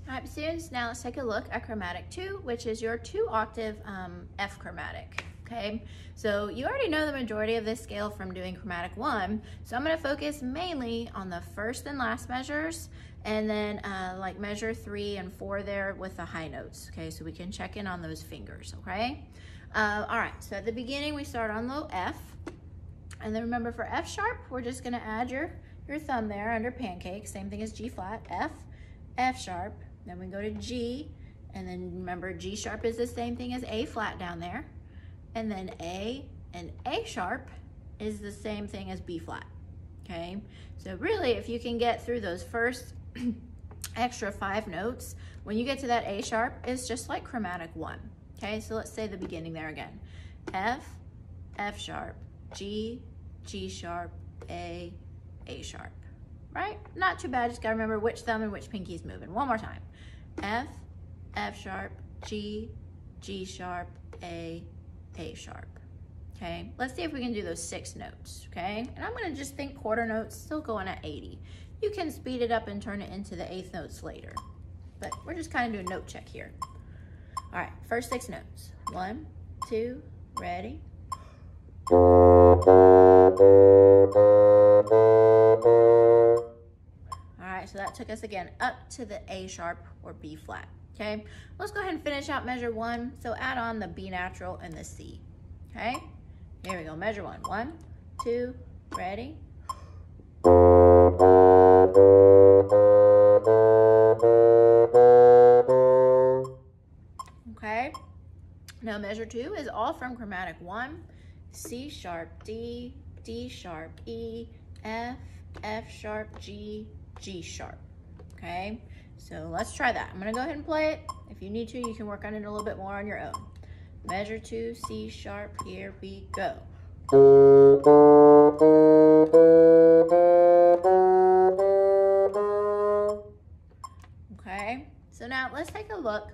All right, Bassoons, now let's take a look at chromatic 2, which is your 2-octave F chromatic, okay? So you already know the majority of this scale from doing chromatic 1, so I'm gonna focus mainly on the first and last measures, and then like measure 3 and 4 there with the high notes, okay? So we can check in on those fingers, okay? All right, so at the beginning we start on low F, and then remember for F sharp, we're just gonna add your thumb there under pancake, same thing as G flat, F, F sharp, then we go to G, and then remember G sharp is the same thing as A flat down there, and then A and A sharp is the same thing as B flat, okay? So really, if you can get through those first extra 5 notes, when you get to that A sharp, it's just like chromatic 1, okay? So let's say the beginning there again. F, F sharp, G, G sharp, A sharp, right? Not too bad, just gotta remember which thumb and which pinky is moving. One more time. F, F sharp, G, G sharp, A sharp, okay? Let's see if we can do those 6 notes, okay? And I'm gonna just think quarter notes, still going at 80. You can speed it up and turn it into the 8th notes later, but we're just kind of doing note check here. All right, first 6 notes. 1, 2, ready. So that took us again up to the A sharp or B flat, okay? Let's go ahead and finish out measure 1. So add on the B natural and the C, okay? Here we go, measure 1. 1, 2, ready? Okay, now measure 2 is all from chromatic 1, C sharp, D, D sharp, E, F, F sharp, G, G sharp, okay? So let's try that. I'm gonna go ahead and play it. If you need to, you can work on it a little bit more on your own. Measure 2, C sharp, here we go. Okay, so now let's take a look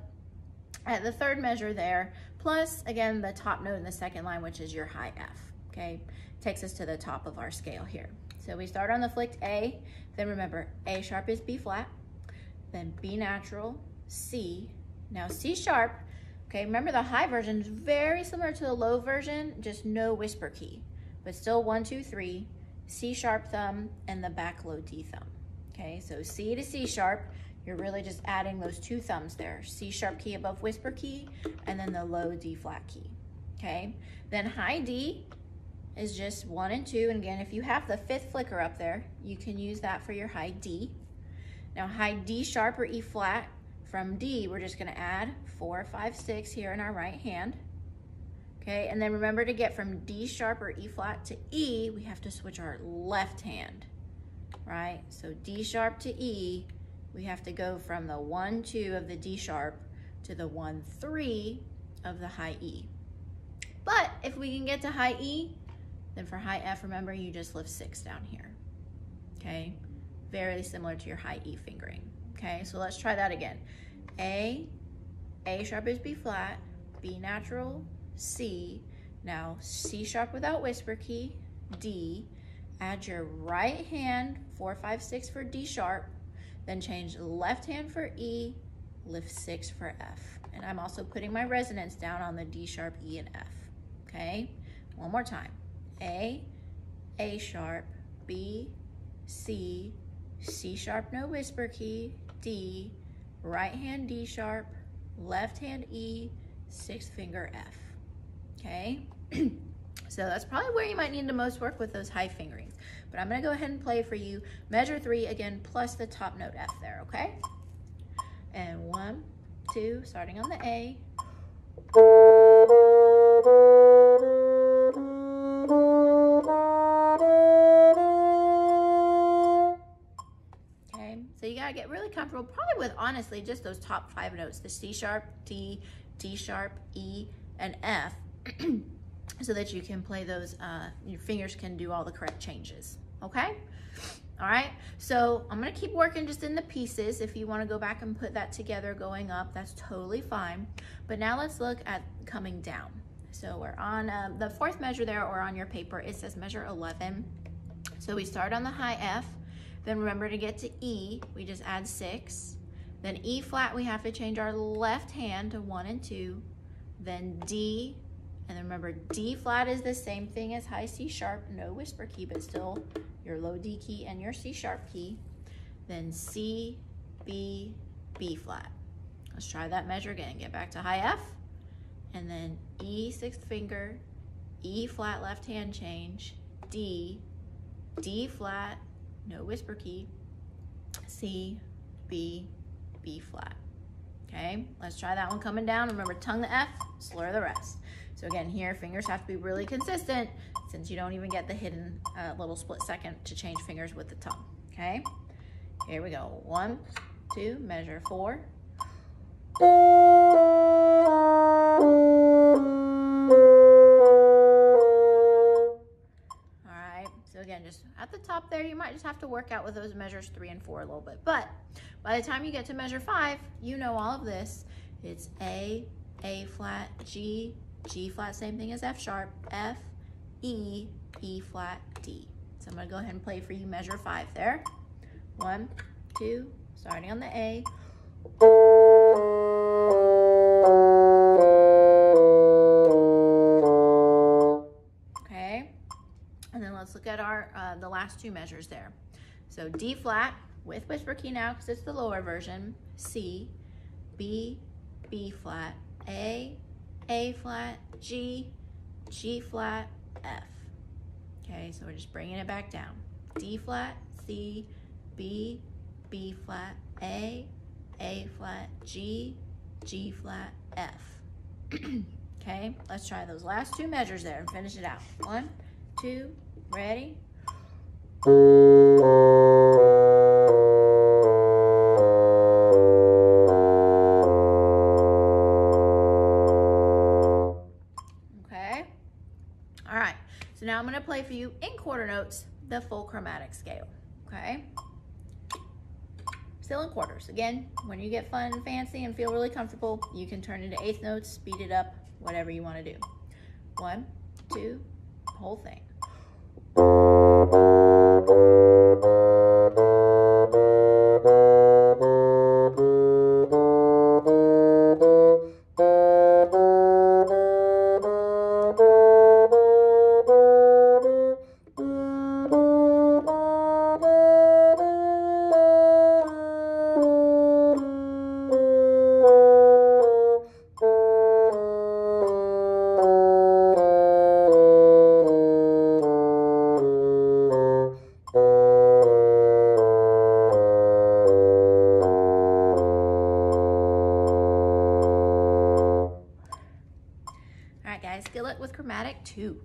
at the third measure there, plus again, the top note in the second line, which is your high F, okay? Takes us to the top of our scale here. So we start on the flicked A, then remember A sharp is B flat, then B natural, C, now C sharp, okay, remember the high version is very similar to the low version, just no whisper key, but still 1, 2, 3, C sharp thumb, and the back low D thumb, okay? So C to C sharp, you're really just adding those 2 thumbs there, C sharp key above whisper key, and then the low D flat key, okay? Then high D is just 1 and 2, and again, if you have the 5th flicker up there, you can use that for your high D. Now high D sharp or E flat, from D, we're just gonna add 4, 5, 6 here in our right hand, okay? And then remember to get from D sharp or E flat to E, we have to switch our left hand, right? So D sharp to E, we have to go from the 1, 2 of the D sharp to the 1, 3 of the high E. But if we can get to high E, then for high F, remember you just lift 6 down here, okay? Very similar to your high E fingering, okay? So let's try that again. A sharp is B flat, B natural, C, now C sharp without whisper key, D, add your right hand, 4, 5, 6 for D sharp, then change left hand for E, lift 6 for F. And I'm also putting my resonance down on the D sharp, E, and F, okay? One more time. A sharp, B, C, C sharp, no whisper key, D, right hand D sharp, left hand E, 6th finger F, okay? So that's probably where you might need the most work with those high fingerings. But I'm gonna go ahead and play for you measure 3 again, plus the top note F there, okay? And 1, 2, starting on the A. So you gotta get really comfortable, probably with honestly just those top 5 notes, the C sharp, D, D sharp, E, and F, so that you can play those, your fingers can do all the correct changes, okay? All right, so I'm gonna keep working just in the pieces. If you wanna go back and put that together going up, that's totally fine. But now let's look at coming down. So we're on the 4th measure there, or on your paper, it says measure 11. So we start on the high F, then remember to get to E, we just add 6, Then E flat, we have to change our left hand to 1 and 2. Then D, and then remember D flat is the same thing as high C sharp, no whisper key, but still your low D key and your C sharp key. Then C, B, B flat. Let's try that measure again. Get back to high F, and then E 6th finger, E flat left hand change, D, D flat, no whisper key, C, B, B flat. Okay, let's try that one coming down. Remember, tongue the F, slur the rest. So again, here, fingers have to be really consistent since you don't even get the hidden little split second to change fingers with the tongue. Okay, here we go. 1, 2, measure 4. So again, just at the top there, you might just have to work out with those measures 3 and 4 a little bit. But by the time you get to measure 5, you know all of this. It's A flat, G flat, same thing as F sharp, F, E flat, D. So I'm gonna go ahead and play for you measure 5 there. 1, 2, starting on the A. Let's look at our the last 2 measures there. So D flat with whisper key now because it's the lower version. C, B, B flat, A flat, G flat, F. Okay, so we're just bringing it back down. D flat, C, B flat, A flat, G flat, F. Okay, let's try those last 2 measures there and finish it out. 1, 2, ready? Okay. All right. So now I'm going to play for you in quarter notes the full chromatic scale. Okay. Still in quarters. Again, when you get fun and fancy and feel really comfortable, you can turn into 1/8 notes, speed it up, whatever you want to do. 1, 2, whole thing. Good luck with chromatic 2.